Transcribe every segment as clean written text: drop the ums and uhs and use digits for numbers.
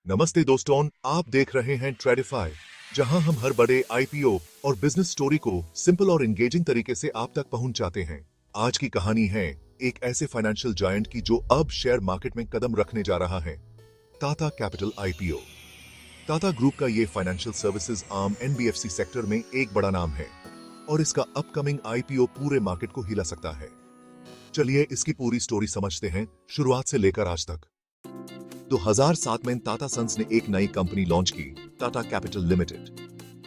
नमस्ते दोस्तों, आप देख रहे हैं ट्रेडिफाई, जहां हम हर बड़े आईपीओ और बिजनेस स्टोरी को सिंपल और एंगेजिंग तरीके से आप तक पहुंचाते हैं। आज की कहानी है एक ऐसे फाइनेंशियल जायंट की जो अब शेयर मार्केट में कदम रखने जा रहा है, Tata capital IPO. Tata group का ये financial services arm NBFC sector में एक बड़ा नाम है और इसका अपकमिंग आईपीओ पूरे मार्केट को हिला सकता है। चलिए इसकी पूरी स्टोरी समझते हैं, शुरुआत से लेकर आज तक। 2007 में टाटा सन्स ने एक नई कंपनी लॉन्च की, टाटा कैपिटल लिमिटेड।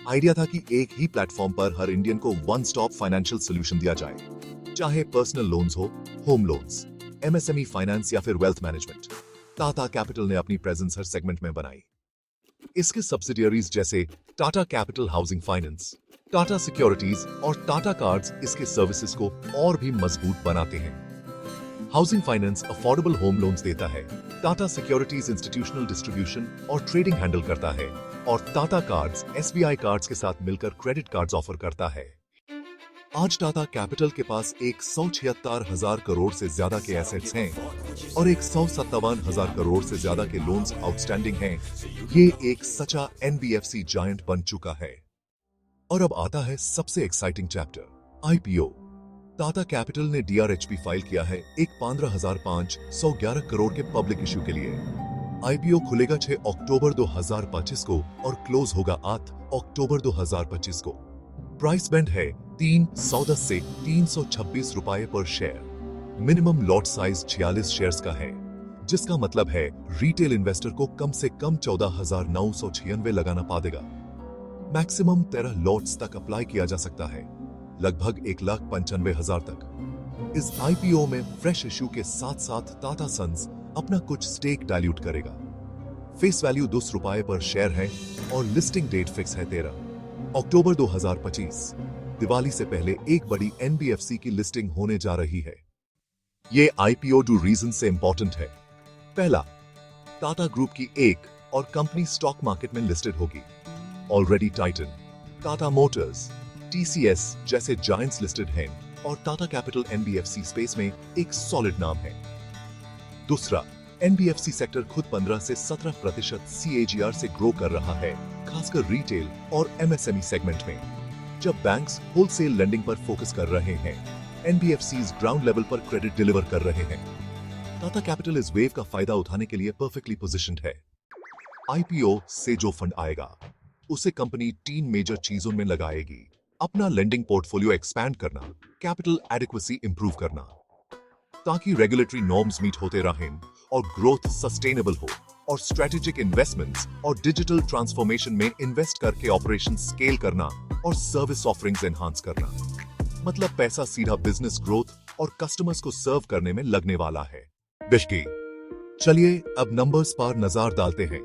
आइडिया था कि एक ही प्लेटफॉर्म पर हर इंडियन को वन स्टॉप फाइनेंशियल सोल्यूशन दिया जाए, चाहे पर्सनल लोन्स हो, होम लोन्स, एमएसएमई फाइनेंस या फिर वेल्थ मैनेजमेंट। टाटा कैपिटल ने अपनी प्रेजेंस हर सेगमेंट में बनाई। इसके सब्सिडियरीज जैसे Tata capital housing finance, Tata securities और टाटा कार्ड्स इसके सर्विसेज को और भी मजबूत बनाते हैं। Housing finance affordable home loans देता है, टाटा सिक्योरिटीज इंस्टीट्यूशनल डिस्ट्रीब्यूशन और ट्रेडिंग हैंडल करता है, और टाटा कार्ड्स एसबीआई कार्ड्स के साथ मिलकर क्रेडिट कार्ड्स ऑफर करता है। आज टाटा कैपिटल के पास 176,000 करोड़ से ज्यादा के एसेट्स हैं और 157,000 करोड़ से ज्यादा के लोन्स आउटस्टैंडिंग हैं। ये एक सच्चा एनबीएफसी जायंट बन चुका है। और अब आता है सबसे exciting chapter, IPO. Tata capital ने डीआरएचपी फाइल किया है एक 15,511 करोड़ के पब्लिक इश्यू के लिए। आईपीओ खुलेगा 6 अक्टूबर 2025 को और क्लोज होगा 8 अक्टूबर 2025 को। प्राइस बैंड है 310 से 326 रुपए पर share. Minimum lot size 46 shares का है, जिसका मतलब है रिटेल इन्वेस्टर को कम से कम 14,996 लगाना पड़ेगा। मैक्सिमम 13 लॉट्स तक अप्लाई किया जा सकता है, लगभग 1,95,000 तक। इस आईपीओ में फ्रेश इश्यू के साथ साथ टाटा सन्स अपना कुछ स्टेक डाइल्यूट करेगा। फेस वैल्यू 10 रुपए पर शेयर है और लिस्टिंग डेट फिक्स है 13 अक्टूबर 2025। दिवाली से पहले एक बड़ी एनबीएफसी की लिस्टिंग होने जा रही है। ये आईपीओ 2 रीजन से इंपॉर्टेंट है। पहला, टाटा ग्रुप की एक और कंपनी स्टॉक मार्केट में लिस्टेड होगी। Already Titan, Tata Motors, TCS जैसे जायंट्स लिस्टेड हैं और टाटा कैपिटल एनबीएफसी स्पेस में एक सॉलिड नाम है। दूसरा, एनबीएफसी सेक्टर खुद 15 से 17% सीएजीआर से ग्रो कर रहा है, खासकर रिटेल और एमएसएमई सेगमेंट में। जब बैंक्स होलसेल लेंडिंग पर फोकस कर रहे हैं, एनबीएफसीज ग्राउंड लेवल पर क्रेडिट डिलीवर कर रहे हैं। टाटा कैपिटल इस वेव का फायदा उठाने के लिए परफेक्टली पोजीशनड है। आईपीओ से जो फंड आएगा उसे कंपनी 3 मेजर चीजों में लगाएगी: अपना लेंडिंग पोर्टफोलियो एक्सपैंड करना, कैपिटल एडिक्वेसी इंप्रूव करना, ताकि रेगुलेटरी नॉर्म्स मीट होते रहें और ग्रोथ सस्टेनेबल हो, और स्ट्रेटेजिक इन्वेस्टमेंट्स और डिजिटल ट्रांसफॉर्मेशन में इन्वेस्ट करके ऑपरेशन स्केल करना और सर्विस ऑफरिंग्स एनहांस करना। मतलब पैसा सीधा बिजनेस ग्रोथ और कस्टमर्स को सर्व करने में लगने वाला है। बिश्की, चलिए अब नंबर्स पर नजर डालते हैं।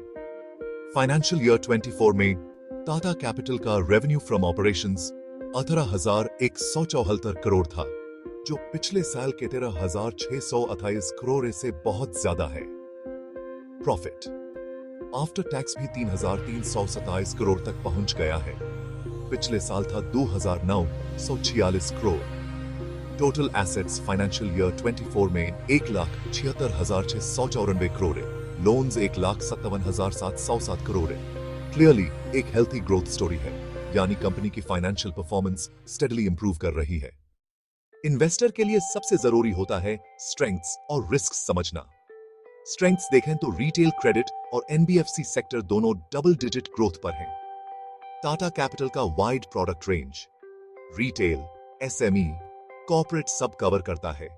फाइनेंशियल ईयर 24 में टाटा कैपिटल का रेवेन्यू फ्रॉम ऑपरेशंस 18,174 करोड़ था, जो पिछले साल के 13,628 करोड़ से बहुत ज्यादा है। प्रॉफिट आफ्टर टैक्स भी 3,327 करोड़ तक पहुंच गया है, पिछले साल था 2,946 crore. Total assets financial year 24 में 1,76,694 करोड़ है, लोन्स 1,57,707 करोड़ है। क्लियरली एक हेल्थी ग्रोथ स्टोरी है, यानी कंपनी की फाइनेंशियल परफॉर्मेंस स्टेडली इंप्रूव कर रही है। इन्वेस्टर के लिए सबसे जरूरी होता है स्ट्रेंथ्स और रिस्क्स समझना। स्ट्रेंथ्स देखें तो रिटेल क्रेडिट और एनबीएफसी सेक्टर दोनों डबल डिजिट ग्रोथ पर हैं। टाटा कैपिटल का wide product range retail, SME, corporate सब कवर करता है।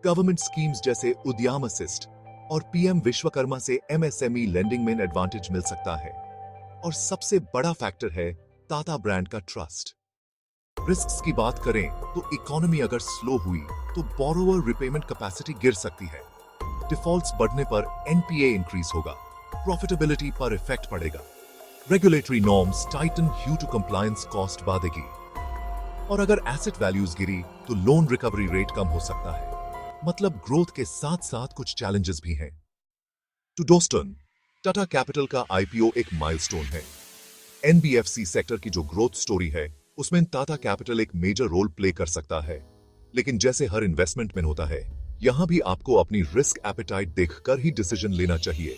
गवर्नमेंट स्कीम्स जैसे उद्यम असिस्ट और पीएम विश्वकर्मा से एमएसएमई लेंडिंग में एडवांटेज मिल सकता है। और सबसे बड़ा फैक्टर है टाटा ब्रांड का ट्रस्ट। रिस्क्स की बात करें तो इकोनॉमी अगर स्लो हुई तो बोरोवर रिपेमेंट कैपेसिटी गिर सकती है, डिफॉल्ट्स बढ़ने पर एनपीए इंक्रीज होगा, प्रॉफिटेबिलिटी पर इफेक्ट पड़ेगा, regulatory norms tighten due to compliance cost बढ़ेगी, और अगर एसेट वैल्यूज गिरी तो लोन रिकवरी रेट कम हो सकता है। मतलब ग्रोथ के साथ साथ कुछ चैलेंजेस भी हैं। टू दोस्तों, टाटा कैपिटल का आईपीओ एक माइलस्टोन है। एनबीएफसी सेक्टर की जो ग्रोथ स्टोरी है उसमें टाटा कैपिटल एक मेजर रोल प्ले कर सकता है। लेकिन जैसे हर इन्वेस्टमेंट में होता है, यहां भी आपको अपनी रिस्क एपेटाइट देखकर ही डिसीजन लेना चाहिए।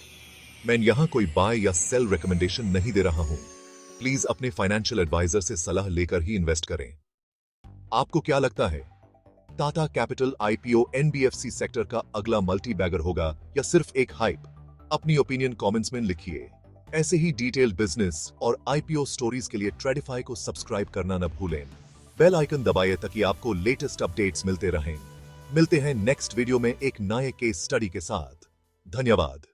मैं यहाँ कोई बाय या सेल रिकमेंडेशन नहीं दे रहा हूँ। प्लीज अपने फाइनेंशियल एडवाइजर से सलाह लेकर ही इन्वेस्ट करें। आपको क्या लगता है, Tata capital IPO NBFC sector का अगला मल्टी बैगर होगा या सिर्फ एक हाइप? अपनी ओपिनियन कमेंट्स में लिखिए। ऐसे ही डिटेल्ड बिजनेस और आईपीओ स्टोरीज के लिए ट्रेडिफाई को सब्सक्राइब करना न भूलें। बेल आइकन दबाइए ताकि आपको लेटेस्ट अपडेट्स मिलते रहें। मिलते हैं नेक्स्ट वीडियो में एक नए केस स्टडी के साथ। धन्यवाद।